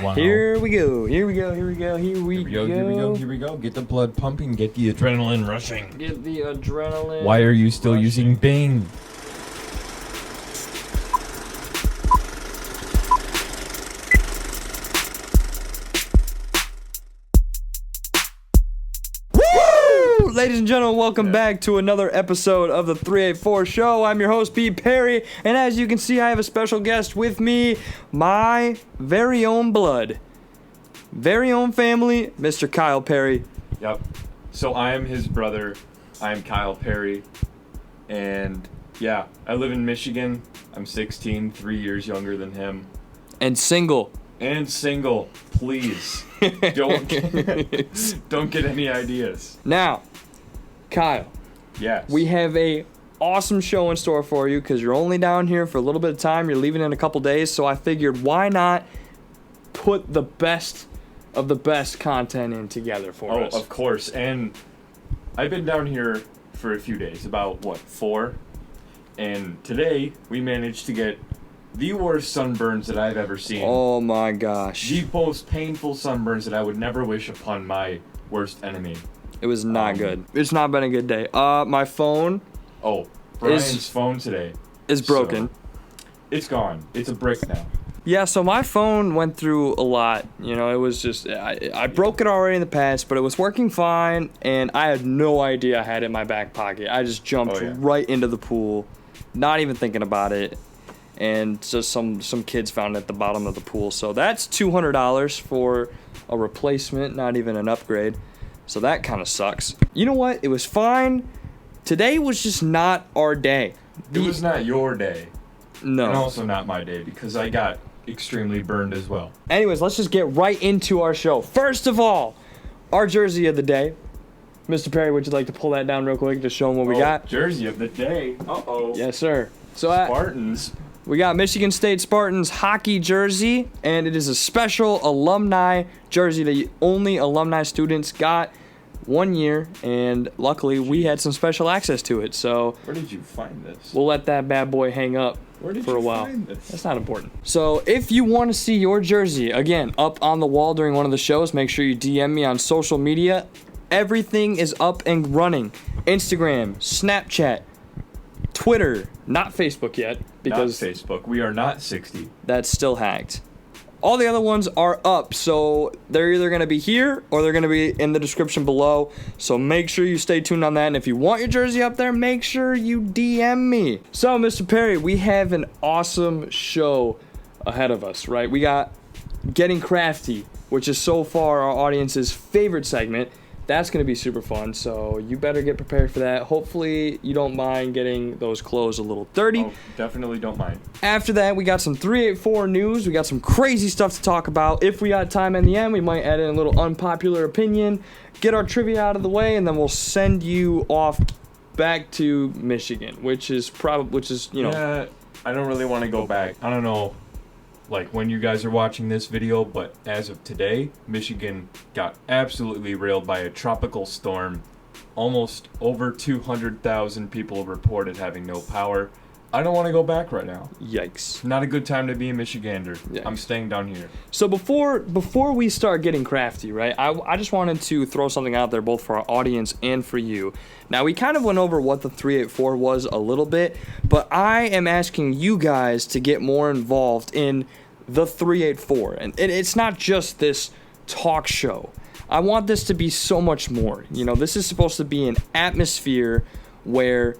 Wow. Here we go. Here we go. Get the blood pumping. Get the adrenaline rushing. Get the adrenaline. Why are you still using Bing? Ladies and gentlemen, welcome back to another episode of the 384 Show. I'm your host, Pete Perry, and as you can see, I have a special guest with me, my very own blood, very own family, Mr. Kyle Perry. Yep. So I am his brother. I am Kyle Perry. And yeah, I live in Michigan. I'm 16, 3 years younger than him. And single. And single. Please. Don't get any ideas. Now, Kyle. Yes. We have a awesome show in store for you because you're only down here for a little bit of time. You're leaving in a couple days, so I figured why not put the best of the best content in together for us. Oh, of course. And I've been down here for a few days, about, 4? And today, we managed to get the worst sunburns that I've ever seen. Oh my gosh. The most painful sunburns that I would never wish upon my worst enemy. It was not good. It's not been a good day. My phone Brian's phone today is broken. So, it's gone. It's a brick now. Yeah, so my phone went through a lot. You know, it was just, I broke it already in the past, but it was working fine, and I had no idea I had it in my back pocket. I just jumped right into the pool, not even thinking about it, and just some kids found it at the bottom of the pool. So that's $200 for a replacement, not even an upgrade. So that kind of sucks. You know what? It was fine. Today was just not our day. It was not your day. No. And also not my day because I got extremely burned as well. Anyways, let's just get right into our show. First of all, our jersey of the day. Mr. Perry, would you like to pull that down real quick to show them what we got? Jersey of the day. Uh-oh. Yes, sir. So Spartans. We got Michigan State Spartans hockey jersey, and it is a special alumni jersey that only alumni students got 1 year, and luckily we had some special access to it. So where did you find this? We'll let that bad boy hang up for a while. Find this? That's not important. So if you want to see your jersey, again, up on the wall during one of the shows, make sure you DM me on social media. Everything is up and running. Instagram, Snapchat, Twitter, not Facebook yet. Because not Facebook. We are not 60. That's still hacked. All the other ones are up, so they're either going to be here or they're going to be in the description below. So make sure you stay tuned on that. And if you want your jersey up there, make sure you DM me. So, Mr. Perry, we have an awesome show ahead of us, right? We got Getting Crafty, which is so far our audience's favorite segment. That's going to be super fun, so you better get prepared for that. Hopefully, you don't mind getting those clothes a little dirty. Oh, definitely don't mind. After that, we got some 384 news. We got some crazy stuff to talk about. If we got time in the end, we might add in a little unpopular opinion, get our trivia out of the way, and then we'll send you off back to Michigan, which is, Yeah, I don't really want to go back. I don't know, when you guys are watching this video, but as of today, Michigan got absolutely railed by a tropical storm. Almost over 200,000 people reported having no power. I don't want to go back right now. Yikes. Not a good time to be a Michigander. Yeah. I'm staying down here. So before we start getting crafty, right, I just wanted to throw something out there both for our audience and for you. Now, we kind of went over what the 384 was a little bit, but I am asking you guys to get more involved in the 384. And it's not just this talk show. I want this to be so much more. You know, this is supposed to be an atmosphere where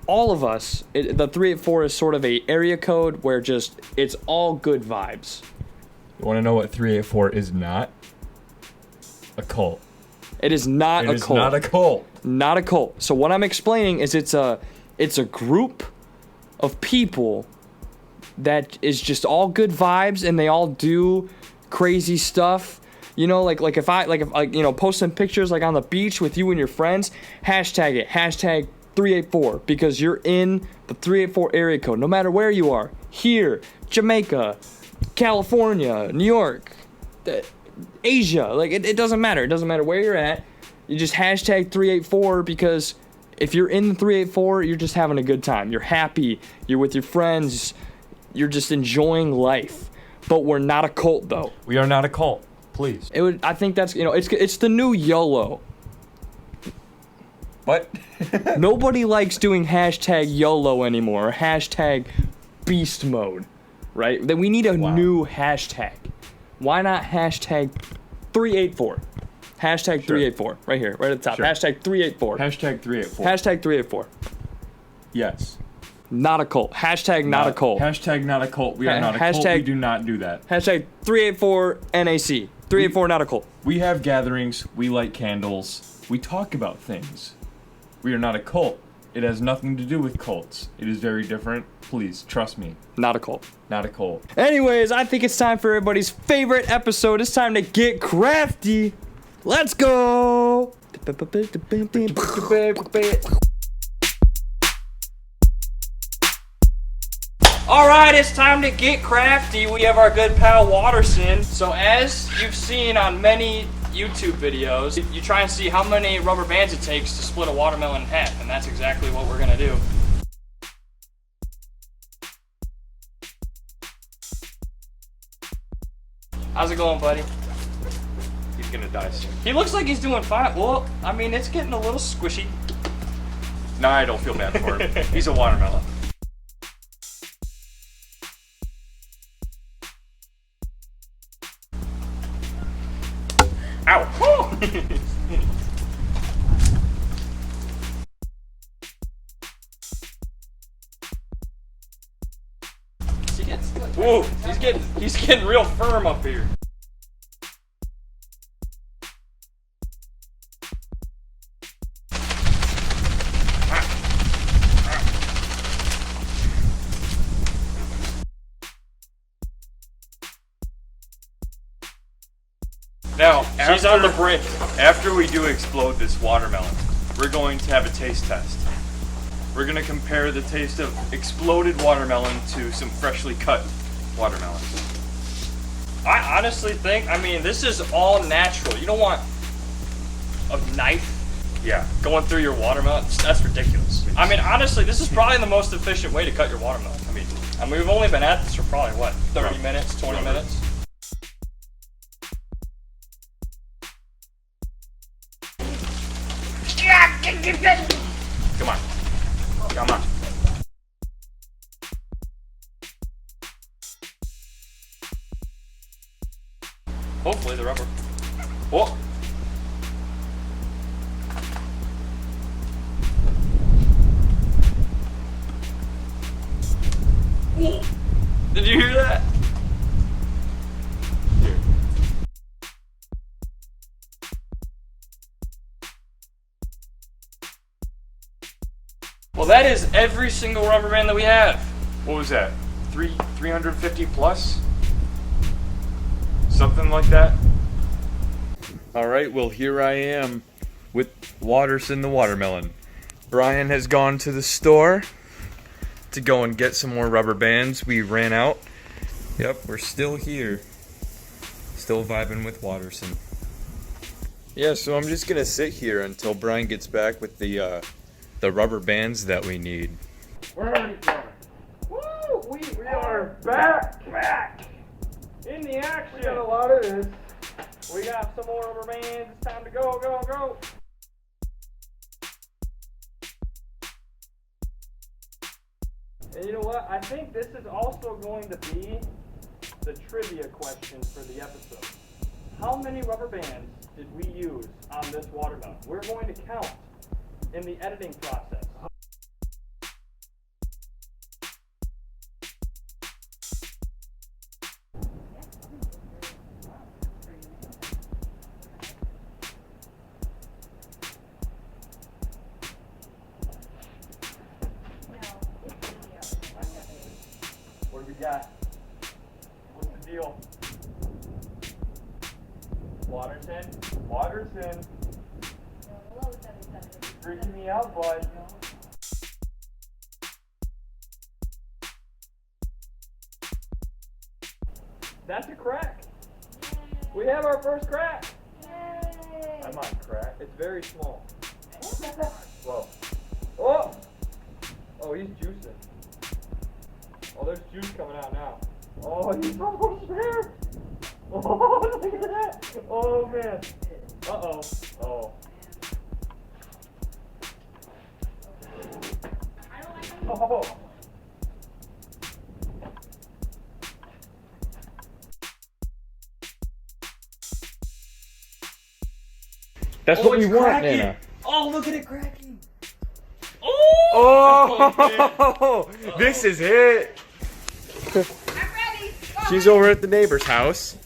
all of us, the 384 is sort of a area code where just it's all good vibes. You want to know what 384 is not? A cult. It is not a cult. It is not a cult. Not a cult. So what I'm explaining is it's a group of people that is just all good vibes, and they all do crazy stuff. You know, like if I post some pictures on the beach with you and your friends, hashtag it, hashtag 384, because you're in the 384 area code, no matter where you are. Here, Jamaica, California, New York, Asia, it doesn't matter. It doesn't matter where you're at. You just hashtag 384, because if you're in the 384, you're just having a good time. You're happy. You're with your friends. You're just enjoying life. but we're not a cult though. We are not a cult. Please. I think that's, it's the new YOLO. What? Nobody likes doing hashtag YOLO anymore, or hashtag beast mode, right? Then we need a new hashtag. Why not hashtag 384? Hashtag 384, right here, right at the top. Sure. Hashtag 384. Hashtag 384. Hashtag 384. Yes. Not a cult. Hashtag not a cult. Hashtag not a cult. We are not a cult. We do not do that. Hashtag 384 NAC. 384 not a cult. We have gatherings. We light candles. We talk about things. We are not a cult. It has nothing to do with cults. It is very different. Please, trust me. Not a cult. Not a cult. Anyways, I think it's time for everybody's favorite episode. It's time to get crafty. Let's go! Alright, it's time to get crafty. We have our good pal Waterson. So as you've seen on many YouTube videos, you try and see how many rubber bands it takes to split a watermelon in half, and that's exactly what we're gonna do. How's it going, buddy? He's gonna die soon. He looks like he's doing fine. Well, I mean, it's getting a little squishy. Nah, I don't feel bad for him. He's a watermelon. Ow! Whoa, he's getting real firm up here. Now, She's on the brink. After we do explode this watermelon, we're going to have a taste test. We're going to compare the taste of exploded watermelon to some freshly cut watermelon. I honestly think, I mean, this is all natural. You don't want a knife going through your watermelon. That's ridiculous. I mean, honestly, this is probably the most efficient way to cut your watermelon. I mean, we've only been at this for probably, what, 30 minutes, 20 minutes? Come on. Come on. Hopefully the rubber. Oh! Did you hear that? Here. Well, that is every single rubber band that we have. What was that? 350 plus? Something like that? Alright, well here I am with Waterson the watermelon. Brian has gone to the store to go and get some more rubber bands. We ran out. Yep, we're still here. Still vibing with Waterson. Yeah, so I'm just gonna sit here until Brian gets back with the rubber bands that we need. Where are you going? Woo! We are back in the action. We got a lot of this. We got some more rubber bands. It's time to go, go, go. And you know what? I think this is also going to be the trivia question for the episode. How many rubber bands did we use on this watermelon? We're going to count in the editing process. What do we got? What's the deal? Waterson? Waterson? Freaking me out, bud. That's a crack. We have our first crack. Yay. I'm on crack. It's very small. Whoa. Oh! Oh, he's juicing. Oh, there's juice coming out now. Oh, he's almost there. Oh, look at that. Oh, man. Uh-oh. Oh. Oh. That's what we want, Nana. Oh, look at it cracking. Oh, this is it. I'm ready. Go. She's over at the neighbor's house.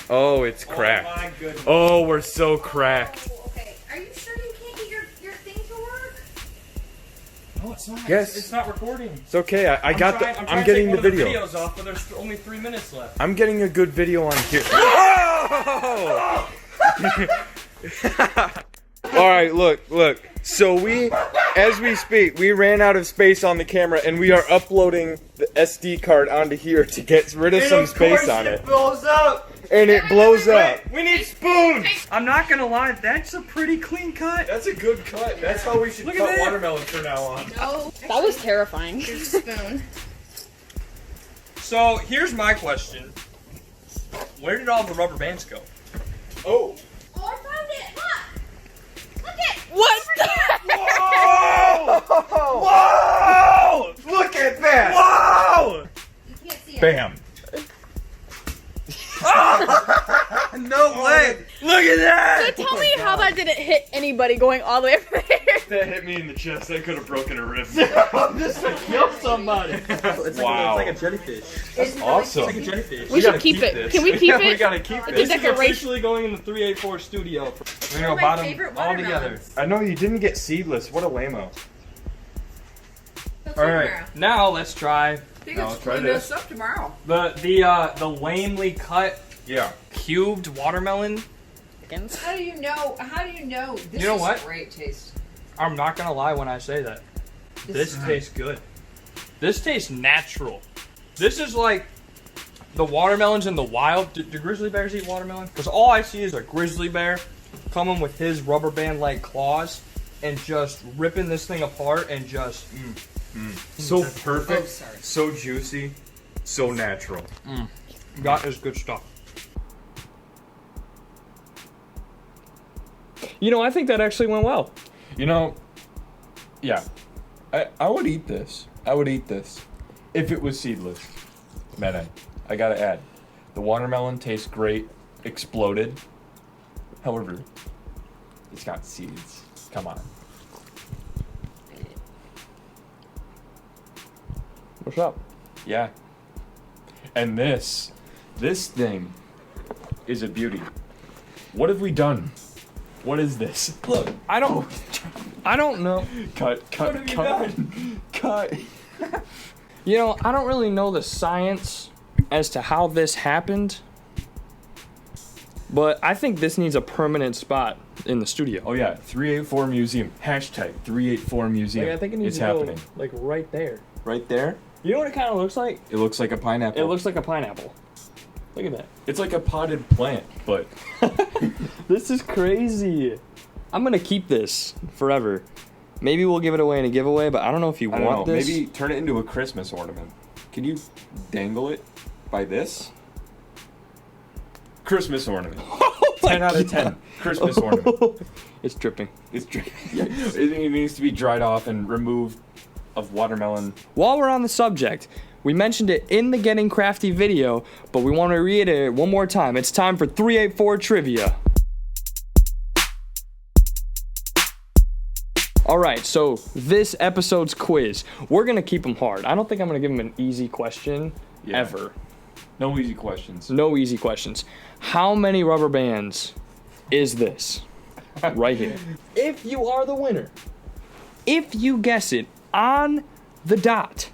Oh, it's cracked. Oh, my goodness. Oh, we're so cracked. Oh, okay. Are you sure you can't get your thing to work? No, it's not. Yes. It's not recording. It's okay. I'm getting the video. Videos off, but there's only 3 minutes left. I'm getting a good video on here. Oh! All right, look. So as we speak, we ran out of space on the camera, and we are uploading the SD card onto here to get rid of some space on it. Blows up. And it blows up. We need spoons. I'm not gonna lie, that's a pretty clean cut. That's a good cut. That's how we should Look at cut that. watermelon from now on. No. That was terrifying. Here's a spoon. So here's my question: where did all the rubber bands go? Oh. Oh, I found it. Look. Look it. What? Whoa! Whoa! Look at that! Whoa! You can't see it. Bam. No way! Look at that! So tell me how that didn't hit anybody going all the way over there. That hit me in the chest. I could have broken a rib. This would kill somebody. Wow. It's like a jellyfish. That's awesome. It's like a jellyfish. We should keep it. Can we keep Yeah, it? we gotta keep It's this. a decoration. officially going in the 384 studio. We're They're gonna my bottom favorite all together. watermelons. I know you didn't get seedless. What a lame-o. That's All tomorrow. right, now let's try I think No, it's try clean this. this up tomorrow. the lamely cut Yeah. cubed watermelon. How do you know? How do you know? This You know is what? great taste. I'm not gonna lie when I say that. This tastes good. This tastes natural. This is like the watermelons in the wild. Do grizzly bears eat watermelon? Because all I see is a grizzly bear coming with his rubber band like claws and just ripping this thing apart and just. So perfect. Oh, sorry. So juicy. So natural. That is good stuff. You know, I think that actually went well. You know, yeah, I would eat this. I would eat this if it was seedless. Man, I gotta add, the watermelon tastes great, exploded. However, it's got seeds. Come on. What's up? Yeah. And this thing is a beauty. What have we done? What is this? Look, I don't know. cut, have you cut. You know, I don't really know the science as to how this happened, but I think this needs a permanent spot in the studio. Oh yeah, 384 museum. Hashtag 384 museum. Like, I think it needs it's to happening. go like right there. Right there? You know what it kind of looks like? It looks like a pineapple. It looks like a pineapple. Look at that. It's like a potted plant, but This is crazy. I'm gonna keep this forever. Maybe we'll give it away in a giveaway, but I don't know if you I don't want know. this. Maybe turn it into a Christmas ornament. Can you dangle it by this? Christmas ornament. Oh my 10 out of God. 10. Christmas ornament. It's dripping. It's it needs to be dried off and removed of watermelon. While we're on the subject, we mentioned it in the Getting Crafty video, but we want to reiterate it one more time. It's time for 384 trivia. All right, so this episode's quiz, we're gonna keep them hard. I don't think I'm gonna give them an easy question ever. No easy questions. No easy questions. How many rubber bands is this? Right here. If you are the winner, if you guess it on the dot,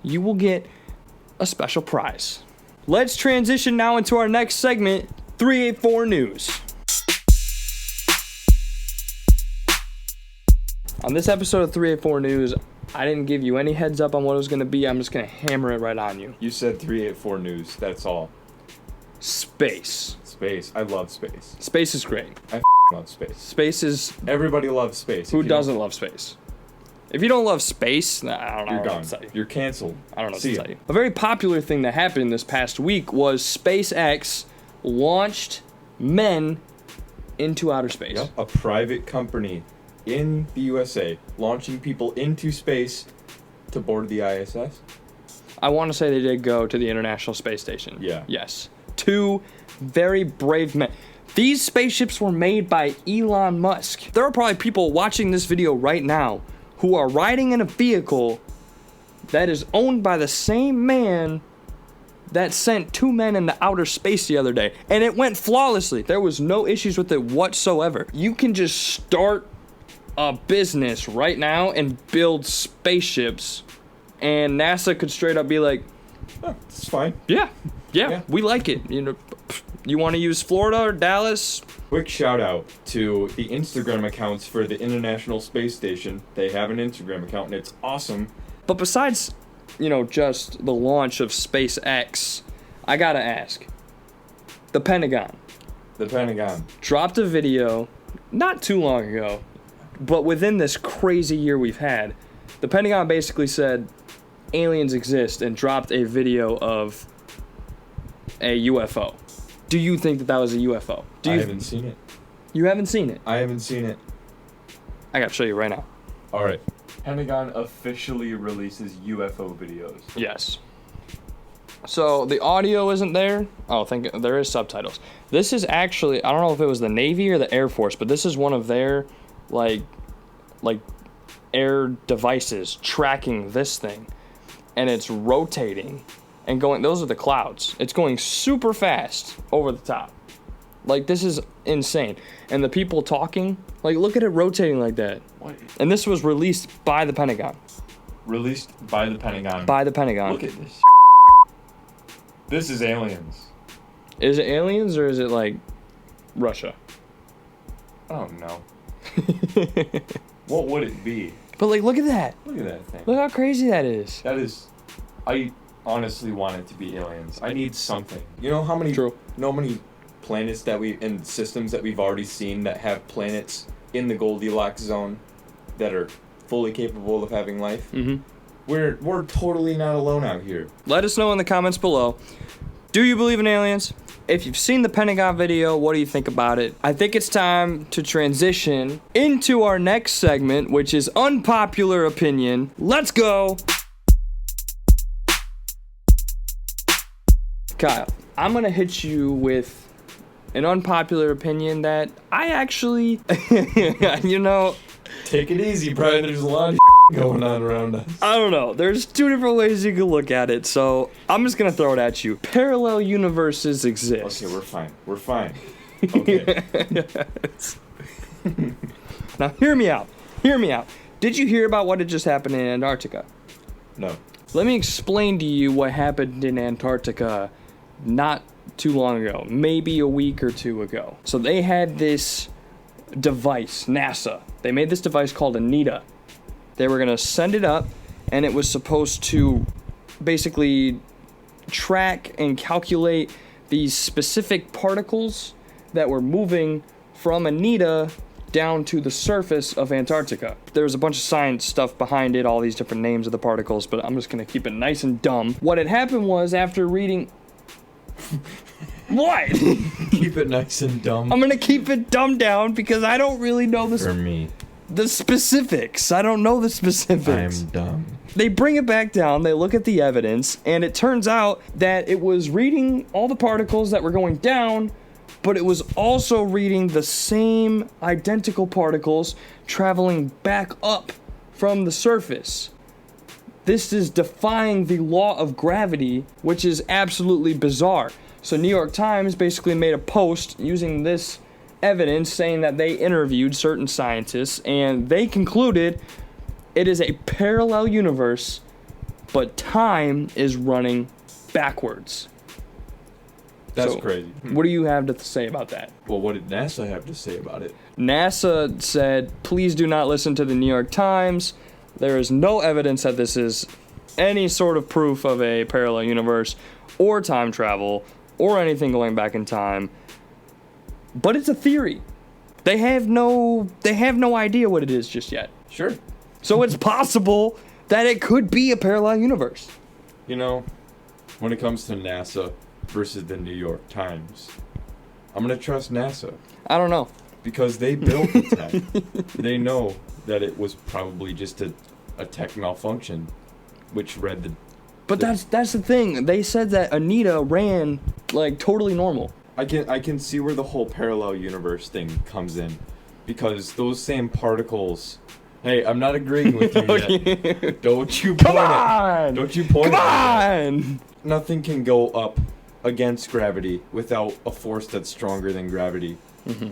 you will get a special prize. Let's transition now into our next segment, 384 News. On this episode of 384 News, I didn't give you any heads up on what it was going to be. I'm just going to hammer it right on you. You said 384 news. That's all. Space. Space. I love space. Space is great. I love space. Space is... Everybody loves space. Who If you don't- doesn't love space? If you don't love space, nah, I don't know. You're what gone. to tell you. You're canceled. I don't know what See to ya. tell you. A very popular thing that happened this past week was SpaceX launched men into outer space. Yep. A private company in the USA launching people into space to board the ISS. I want to say they did go to the International Space Station. Yeah. Yes. 2 very brave men. These spaceships were made by Elon Musk. There are probably people watching this video right now who are riding in a vehicle that is owned by the same man that sent 2 men into outer space the other day. And it went flawlessly. There was no issues with it whatsoever. You can just start a business right now and build spaceships, and NASA could straight up be like, It's fine. yeah, Yeah. we like it. You know, you want to use Florida or Dallas? Quick shout out to the Instagram accounts for the International Space Station. They have an Instagram account and it's awesome. But besides, just the launch of SpaceX, I gotta ask, the Pentagon The Pentagon. dropped a video not too long ago, but within this crazy year we've had, the Pentagon basically said aliens exist and dropped a video of a UFO. Do you think that was a UFO? I haven't seen it. You haven't seen it? I haven't seen it. I gotta show you right now. Alright. Pentagon officially releases UFO videos. Yes. So the audio isn't there. Oh, there is subtitles. This is actually, I don't know if it was the Navy or the Air Force, but this is one of their like air devices tracking this thing, and it's rotating and going. Those are the clouds. It's going super fast over the top. Like, this is insane. And the people talking, like, look at it rotating like that. What? And this was released by the Pentagon. Released by the Pentagon. By the Pentagon. Look at this. This is aliens. Is it aliens or is it like Russia? Oh no. What would it be? But like, look at that. Look at that thing. Look how crazy that is. That is. I honestly want it to be aliens. I need something. You know how many? True. You know how many planets and systems that we've already seen that have planets in the Goldilocks zone that are fully capable of having life? Mm-hmm. We're totally not alone out here. Let us know in the comments below. Do you believe in aliens? If you've seen the Pentagon video, what do you think about it? I think it's time to transition into our next segment, which is Unpopular Opinion. Let's go! Kyle, I'm gonna hit you with an unpopular opinion that I actually, Take it easy, Brian. There's a lot of going on around us. I don't know. There's 2 different ways you can look at it, so I'm just gonna throw it at you. Parallel universes exist. Okay, we're fine. We're fine. Okay. Now hear me out. Hear me out. Did you hear about what had just happened in Antarctica? No. Let me explain to you what happened in Antarctica not too long ago, maybe a week or 2 ago. So they had this device, NASA. They made this device called Anita. They were gonna send it up, and it was supposed to basically track and calculate these specific particles that were moving from Anita down to the surface of Antarctica. There was a bunch of science stuff behind it, all these different names of the particles, but I'm just gonna keep it nice and dumb. What had happened was, after reading... What? Keep it nice and dumb. I'm gonna keep it dumbed down because I don't really know For me, the specifics. I don't know the specifics. I'm dumb. They bring it back down, they look at the evidence, and it turns out that it was reading all the particles that were going down, but it was also reading the same identical particles traveling back up from the surface. This is defying the law of gravity, which is absolutely bizarre. So New York Times basically made a post using this evidence, saying that they interviewed certain scientists and they concluded it is a parallel universe, but time is running backwards. That's So, crazy. What do you have to say about that? Well, what did NASA have to say about it? NASA said, please do not listen to the New York Times. There is no evidence that this is any sort of proof of a parallel universe or time travel or anything going back in time. But it's a theory. They have no idea what it is just yet. Sure. So it's possible that it could be a parallel universe. You know, when it comes to NASA versus the New York Times, I'm gonna trust NASA I don't know. because they built the tech. They know that it was probably just a tech malfunction, which read the. But that's the thing. They said that Anita ran like totally normal. I can see where the whole parallel universe thing comes in, because those same particles. Hey, I'm not agreeing with you yet. Don't you point Come on! Don't you point Come at me. on! Nothing can go up against gravity without a force that's stronger than gravity.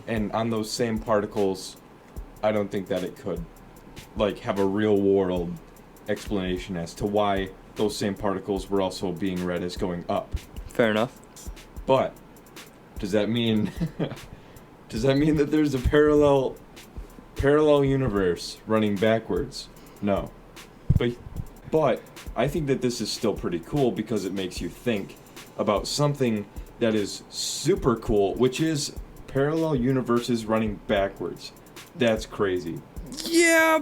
And on those same particles, I don't think that it could like have a real world explanation as to why those same particles were also being read as going up. Fair enough. But does that mean that there's a parallel universe running backwards? No. But I think that this is still pretty cool because it makes you think about something that is super cool, which is parallel universes running backwards. That's crazy. Yeah,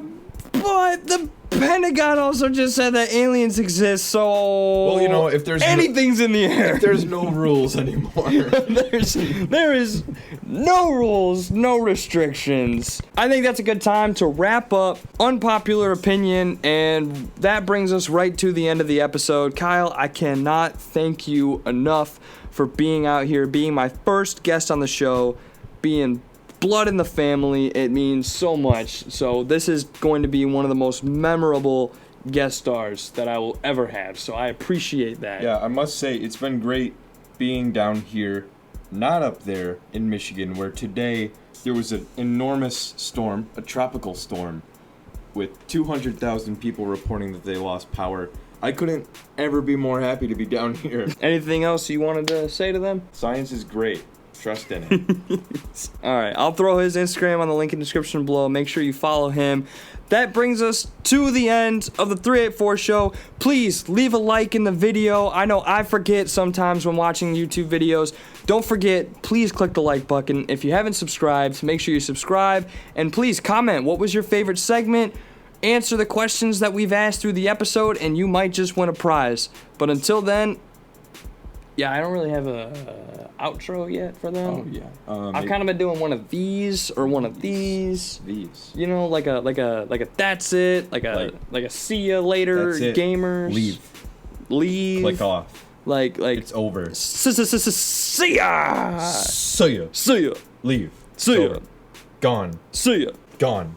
but the Pentagon also just said that aliens exist, so Well, you know, if there's anything's in the air. if there's no rules anymore. There is no rules, no restrictions. I think that's a good time to wrap up Unpopular Opinion, and that brings us right to the end of the episode. Kyle, I cannot thank you enough for being out here, being my first guest on the show, being blood in the family. It means so much. So this is going to be one of the most memorable guest stars that I will ever have. So I appreciate that. Yeah, I must say it's been great being down here, not up there in Michigan, where today there was an enormous storm, a tropical storm, with 200,000 people reporting that they lost power. I couldn't ever be more happy to be down here. Anything else you wanted to say to them? Science is great. Trust in it. All right, I'll throw his Instagram on the link in the description below. Make sure you follow him. That brings us to the end of the 384 show. Please leave a like in the video. I know I forget sometimes when watching YouTube videos. Don't forget, please click the like button. If you haven't subscribed, make sure you subscribe. And please comment, what was your favorite segment? Answer the questions that we've asked through the episode, and you might just win a prize. But until then, yeah, I don't really have a outro yet for them. Oh yeah. I've kind of been doing one of these or one of these. These. You know, like a that's it, like a see ya later, That's it. gamers. Leave. Click off. Like It's over. see ya. See ya. See ya. Leave. See It's ya. over. Gone. See ya. Gone.